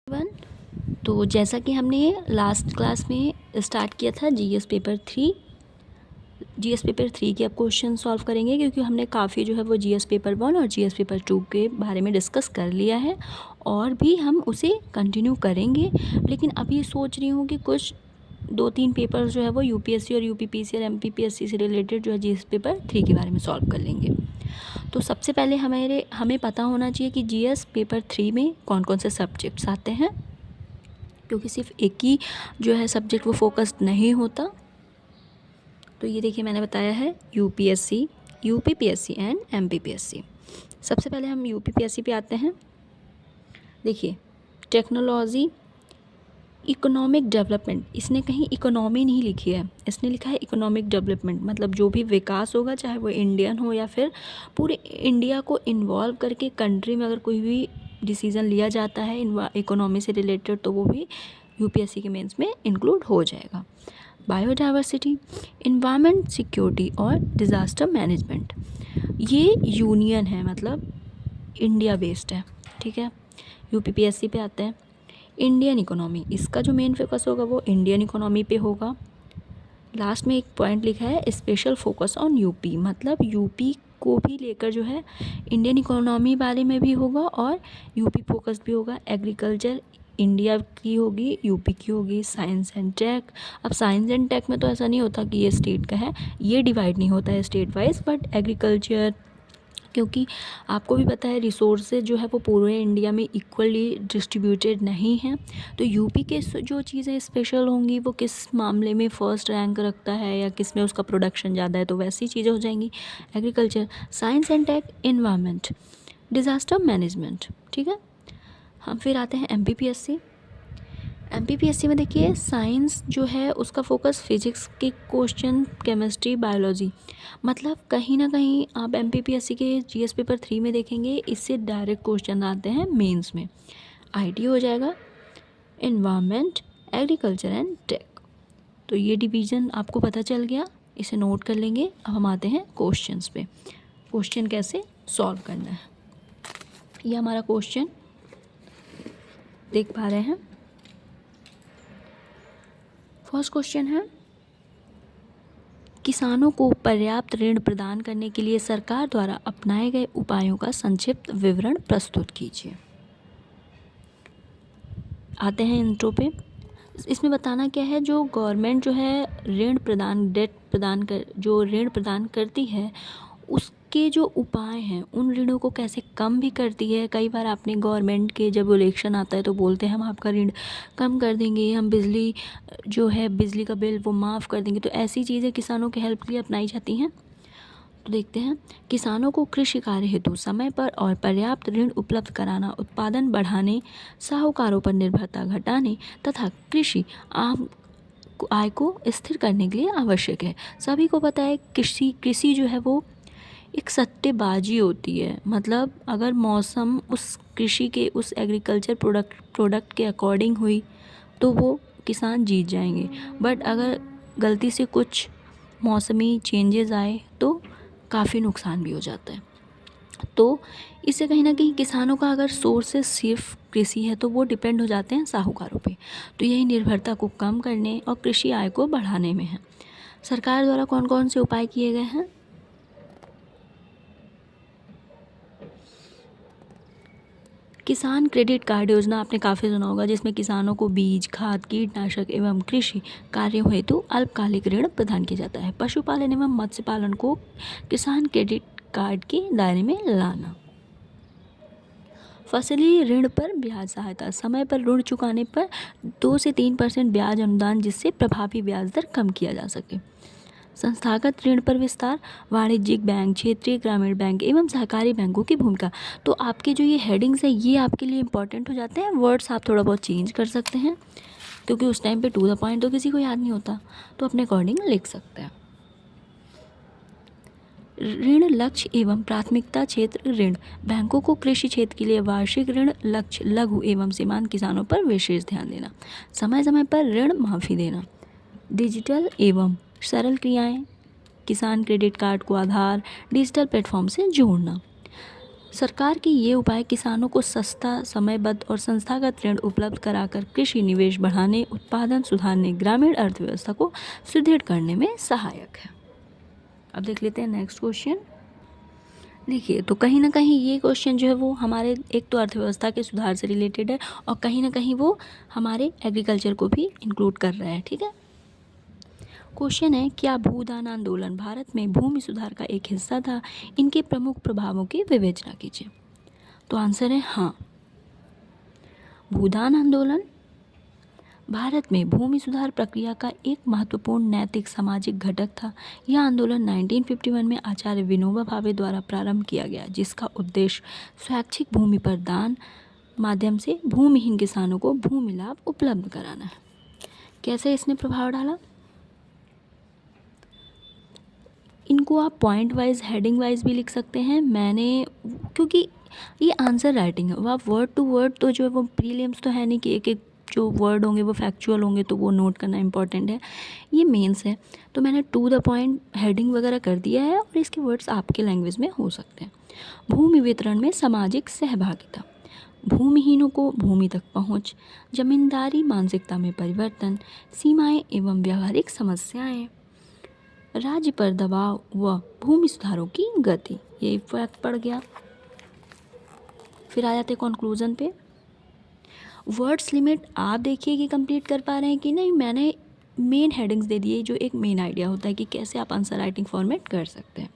One. तो जैसा कि हमने लास्ट क्लास में स्टार्ट किया था जीएस पेपर 3 के अब क्वेश्चन सॉल्व करेंगे, क्योंकि हमने काफ़ी जो है वो जीएस पेपर 1 और जीएस पेपर 2 के बारे में डिस्कस कर लिया है और भी हम उसे कंटिन्यू करेंगे। लेकिन अभी सोच रही हूँ कि कुछ 2-3 पेपर्स जो है वो यूपीएससी और यूपीपीएससी और एमपीपीएससी से रिलेटेड जो है जीएस पेपर 3 के बारे में सॉल्व कर लेंगे। तो सबसे पहले हमें पता होना चाहिए कि जीएस पेपर 3 में कौन कौन से सब्जेक्ट्स आते हैं, क्योंकि सिर्फ एक ही जो है सब्जेक्ट वो फोकस्ड नहीं होता। तो ये देखिए मैंने बताया है यूपीएससी, यूपीपीएससी एंड एमपीपीएससी। सबसे पहले हम यूपीपीएससी पे आते हैं। देखिए टेक्नोलॉजी, इकोनॉमिक डेवलपमेंट, इसने कहीं इकोनॉमी नहीं लिखी है, इसने लिखा है इकोनॉमिक डेवलपमेंट। मतलब जो भी विकास होगा, चाहे वो इंडियन हो या फिर पूरे इंडिया को इन्वॉल्व करके कंट्री में अगर कोई भी डिसीज़न लिया जाता है इकोनॉमी से रिलेटेड, तो वो भी यूपीएससी के मेंस में इंक्लूड हो जाएगा। बायोडाइवर्सिटी, इन्वायरमेंट सिक्योरिटी और डिज़ास्टर मैनेजमेंट, ये यूनियन है, मतलब इंडिया बेस्ड है, ठीक है। यूपीपीएससी पे आते हैं। इंडियन इकोनॉमी, इसका जो मेन फोकस होगा वो इंडियन इकोनॉमी पे होगा। लास्ट में एक पॉइंट लिखा है स्पेशल फोकस ऑन यूपी, मतलब यूपी को भी लेकर जो है इंडियन इकोनॉमी बारे में भी होगा और यूपी फोकस भी होगा। एग्रीकल्चर इंडिया की होगी, यूपी की होगी। साइंस एंड टेक, अब साइंस एंड टेक में तो ऐसा नहीं होता कि ये स्टेट का है, ये डिवाइड नहीं होता है स्टेट वाइज, बट एग्रीकल्चर, क्योंकि आपको भी पता है रिसोर्सेज जो है वो पूरे इंडिया में इक्वली डिस्ट्रीब्यूटेड नहीं हैं, तो यूपी के जो चीज़ें स्पेशल होंगी वो किस मामले में फ़र्स्ट रैंक रखता है या किस में उसका प्रोडक्शन ज़्यादा है, तो वैसी चीज़ें हो जाएंगी। Agriculture, science and tech, environment, disaster management, ठीक है। हम फिर आते हैं एमपीपीएससी। एमपीपीएससी में देखिए साइंस जो है उसका फोकस फिजिक्स के क्वेश्चन, केमिस्ट्री, बायोलॉजी, मतलब कहीं ना कहीं आप एमपीपीएससी के जीएस पेपर 3 में देखेंगे इससे डायरेक्ट क्वेश्चन आते हैं मेंस में। आईटी हो जाएगा, एनवायरनमेंट, एग्रीकल्चर एंड टेक। तो ये डिवीज़न आपको पता चल गया, इसे नोट कर लेंगे। अब हम आते हैं क्वेश्चंस पे, क्वेश्चन कैसे सॉल्व करना है। ये हमारा क्वेश्चन देख पा रहे हैं। फर्स्ट क्वेश्चन है, किसानों को पर्याप्त ऋण प्रदान करने के लिए सरकार द्वारा अपनाए गए उपायों का संक्षिप्त विवरण प्रस्तुत कीजिए। आते हैं इंट्रो पे। इसमें बताना क्या है, जो गवर्नमेंट जो है ऋण प्रदान, जो ऋण प्रदान करती है उसके जो उपाय हैं, उन ऋणों को कैसे कम भी करती है। कई बार आपने गवर्नमेंट के जब इलेक्शन आता है तो बोलते हैं हम आपका ऋण कम कर देंगे, हम बिजली जो है बिजली का बिल वो माफ़ कर देंगे, तो ऐसी चीज़ें किसानों के हेल्प के लिए अपनाई जाती हैं। तो देखते हैं, किसानों को कृषि कार्य हेतु समय पर और पर्याप्त ऋण उपलब्ध कराना उत्पादन बढ़ाने, साहूकारों पर निर्भरता घटाने तथा कृषि आय को स्थिर करने के लिए आवश्यक है। सभी को पता है कृषि जो है वो एक सट्टेबाजी होती है, मतलब अगर मौसम उस कृषि के, उस एग्रीकल्चर प्रोडक्ट के अकॉर्डिंग हुई तो वो किसान जीत जाएंगे, बट अगर गलती से कुछ मौसमी चेंजेस आए तो काफ़ी नुकसान भी हो जाता है। तो इससे कहीं ना कहीं किसानों का अगर सोर्सेस सिर्फ कृषि है तो वो डिपेंड हो जाते हैं साहूकारों पे। तो यही निर्भरता को कम करने और कृषि आय को बढ़ाने में है। सरकार द्वारा कौन कौन से उपाय किए गए हैं। किसान क्रेडिट कार्ड योजना आपने काफ़ी सुना होगा, जिसमें किसानों को बीज, खाद, कीटनाशक एवं कृषि कार्यों हेतु अल्पकालिक ऋण प्रदान किया जाता है। पशुपालन एवं मत्स्य पालन को किसान क्रेडिट कार्ड के दायरे में लाना। फसली ऋण पर ब्याज सहायता, समय पर ऋण चुकाने पर 2 से 3% ब्याज अनुदान, जिससे प्रभावी ब्याज दर कम किया जा सके। संस्थागत ऋण पर विस्तार, वाणिज्यिक बैंक, क्षेत्रीय ग्रामीण बैंक एवं सहकारी बैंकों की भूमिका। तो आपके जो ये हेडिंग्स हैं ये आपके लिए इंपॉर्टेंट हो जाते हैं। वर्ड्स आप थोड़ा बहुत चेंज कर सकते हैं, क्योंकि उस टाइम पे टू द पॉइंट तो किसी को याद नहीं होता, तो अपने अकॉर्डिंग लिख सकते हैं। ऋण लक्ष्य एवं प्राथमिकता क्षेत्र ऋण, बैंकों को कृषि क्षेत्र के लिए वार्षिक ऋण लक्ष्य, लघु एवं सीमांत किसानों पर विशेष ध्यान देना। समय समय पर ऋण माफ़ी देना। डिजिटल एवं सरल क्रियाएं, किसान क्रेडिट कार्ड को आधार, डिजिटल प्लेटफॉर्म से जोड़ना। सरकार के ये उपाय किसानों को सस्ता, समयबद्ध और संस्थागत ऋण उपलब्ध कराकर कृषि निवेश बढ़ाने, उत्पादन सुधारने, ग्रामीण अर्थव्यवस्था को सुदृढ़ करने में सहायक है। अब देख लेते हैं नेक्स्ट क्वेश्चन। देखिए, तो कहीं ना कहीं ये क्वेश्चन जो है वो हमारे एक तो अर्थव्यवस्था के सुधार से रिलेटेड है और कहीं ना कहीं वो हमारे एग्रीकल्चर को भी इंक्लूड कर रहा है। ठीक है, क्वेश्चन है, क्या भूदान आंदोलन भारत में भूमि सुधार का एक हिस्सा था? इनके प्रमुख प्रभावों की विवेचना कीजिए। तो आंसर है हाँ, भूदान आंदोलन भारत में भूमि सुधार प्रक्रिया का एक महत्वपूर्ण नैतिक सामाजिक घटक था। यह आंदोलन 1951 में आचार्य विनोबा भावे द्वारा प्रारंभ किया गया, जिसका उद्देश्य स्वैच्छिक भूमि पर दान माध्यम से भूमिहीन किसानों को भूमि लाभ उपलब्ध कराना है। कैसे इसने प्रभाव डाला? इनको आप पॉइंट वाइज, हेडिंग वाइज भी लिख सकते हैं। मैंने, क्योंकि ये आंसर राइटिंग है, वो आप वर्ड टू वर्ड तो जो है वो प्रीलिम्स तो है नहीं कि एक एक जो वर्ड होंगे वो फैक्चुअल होंगे तो वो नोट करना इंपॉर्टेंट है। ये मेंस है तो मैंने टू द पॉइंट हेडिंग वगैरह कर दिया है और इसके वर्ड्स आपके लैंग्वेज में हो सकते हैं। भूमि वितरण में सामाजिक सहभागिता, भूमिहीनों को भूमि तक पहुंच, जमींदारी मानसिकता में परिवर्तन, सीमाएं एवं व्यावहारिक समस्याएं, राज्य पर दबाव व भूमि सुधारों की गति। ये फैक्ट पड़ गया। फिर आ जाते कंक्लूजन पे। वर्ड्स लिमिट आप देखिए कि कंप्लीट कर पा रहे हैं कि नहीं। मैंने मेन हेडिंग्स दे दिए जो एक मेन आइडिया होता है कि कैसे आप आंसर राइटिंग फॉर्मेट कर सकते हैं।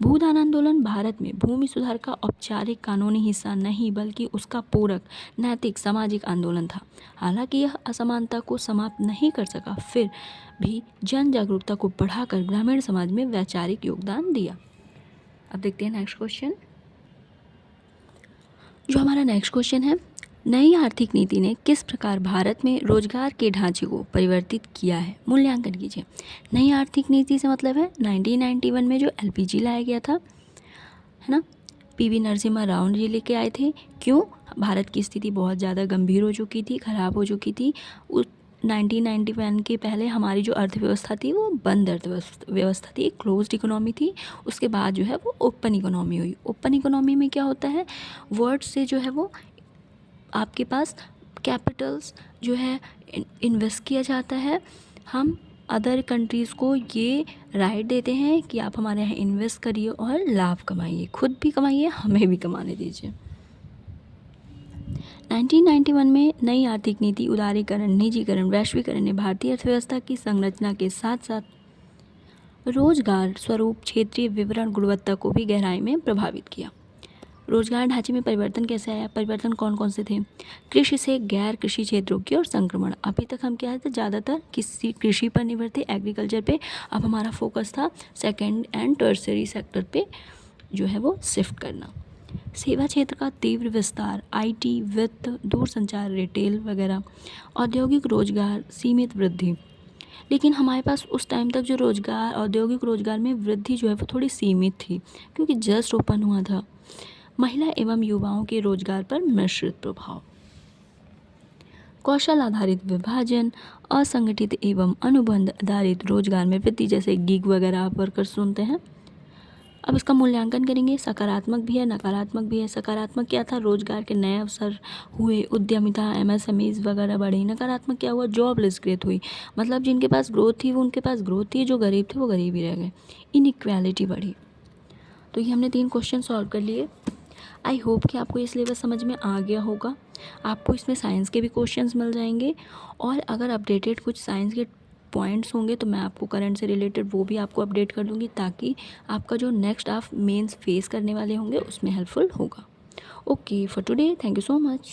भूदान आंदोलन भारत में भूमि सुधार का औपचारिक कानूनी हिस्सा नहीं बल्कि उसका पूरक नैतिक सामाजिक आंदोलन था। हालांकि यह असमानता को समाप्त नहीं कर सका, फिर भी जन जागरूकता को बढ़ाकर ग्रामीण समाज में वैचारिक योगदान दिया। अब देखते हैं नेक्स्ट क्वेश्चन। जो हमारा नेक्स्ट क्वेश्चन है, नई आर्थिक नीति ने किस प्रकार भारत में रोजगार के ढांचे को परिवर्तित किया है? मूल्यांकन कीजिए। नई आर्थिक नीति से मतलब है 1991 में जो LPG लाया गया था, है ना, PV नरसिम्हा राव जी लेके आए थे। क्यों? भारत की स्थिति बहुत ज़्यादा गंभीर हो चुकी थी, ख़राब हो चुकी थी। उस 1991 के पहले हमारी जो अर्थव्यवस्था थी वो बंद अर्थव्यवस्था थी, एक क्लोज्ड इकोनॉमी थी। उसके बाद जो है वो ओपन इकोनॉमी हुई। ओपन इकोनॉमी में क्या होता है, वर्ड से जो है वो आपके पास कैपिटल्स जो है इन्वेस्ट किया जाता है। हम अदर कंट्रीज़ को ये राइट देते हैं कि आप हमारे यहाँ इन्वेस्ट करिए और लाभ कमाइए, खुद भी कमाइए, हमें भी कमाने दीजिए। 1991 में नई आर्थिक नीति उदारीकरण, निजीकरण, वैश्वीकरण ने भारतीय अर्थव्यवस्था की संरचना के साथ साथ रोजगार स्वरूप, क्षेत्रीय विवरण, गुणवत्ता को भी गहराई में प्रभावित किया। रोजगार ढांचे में परिवर्तन कैसे आया? परिवर्तन कौन कौन से थे? कृषि से गैर कृषि क्षेत्रों की ओर संक्रमण। अभी तक हम क्या थे, ज़्यादातर किसी कृषि पर निर्भर थे, एग्रीकल्चर पे। अब हमारा फोकस था सेकेंड एंड टर्सरी सेक्टर पे जो है वो शिफ्ट करना। सेवा क्षेत्र का तीव्र विस्तार, IT, वित्त, दूरसंचार, रिटेल वगैरह। औद्योगिक रोजगार सीमित वृद्धि, लेकिन हमारे पास उस टाइम तक जो रोजगार, औद्योगिक रोजगार में वृद्धि जो है वो थोड़ी सीमित थी क्योंकि जस्ट ओपन हुआ था। महिला एवं युवाओं के रोजगार पर मिश्रित प्रभाव। कौशल आधारित विभाजन, असंगठित एवं अनुबंध आधारित रोजगार में वृद्धि, जैसे गिग वगैरह आप वर्कर सुनते हैं। अब इसका मूल्यांकन करेंगे। सकारात्मक भी है, नकारात्मक भी है। सकारात्मक क्या था? रोजगार के नए अवसर हुए, उद्यमिता, MSMEs वगैरह बढ़ी। नकारात्मक क्या हुआ? जॉबलेस ग्रोथ हुई, मतलब जिनके पास ग्रोथ थी वो उनके पास ग्रोथ थी, जो गरीब थे वो गरीब ही रह गए। इनइक्वालिटी बढ़ी। तो ये हमने 3 क्वेश्चन सॉल्व कर लिए। आई होप कि आपको ये सिलेबस समझ में आ गया होगा। आपको इसमें साइंस के भी क्वेश्चंस मिल जाएंगे और अगर अपडेटेड कुछ साइंस के पॉइंट्स होंगे तो मैं आपको करंट से रिलेटेड वो भी आपको अपडेट कर दूंगी, ताकि आपका जो नेक्स्ट आप मेंस फेस करने वाले होंगे उसमें हेल्पफुल होगा। Okay, for today, thank you so much.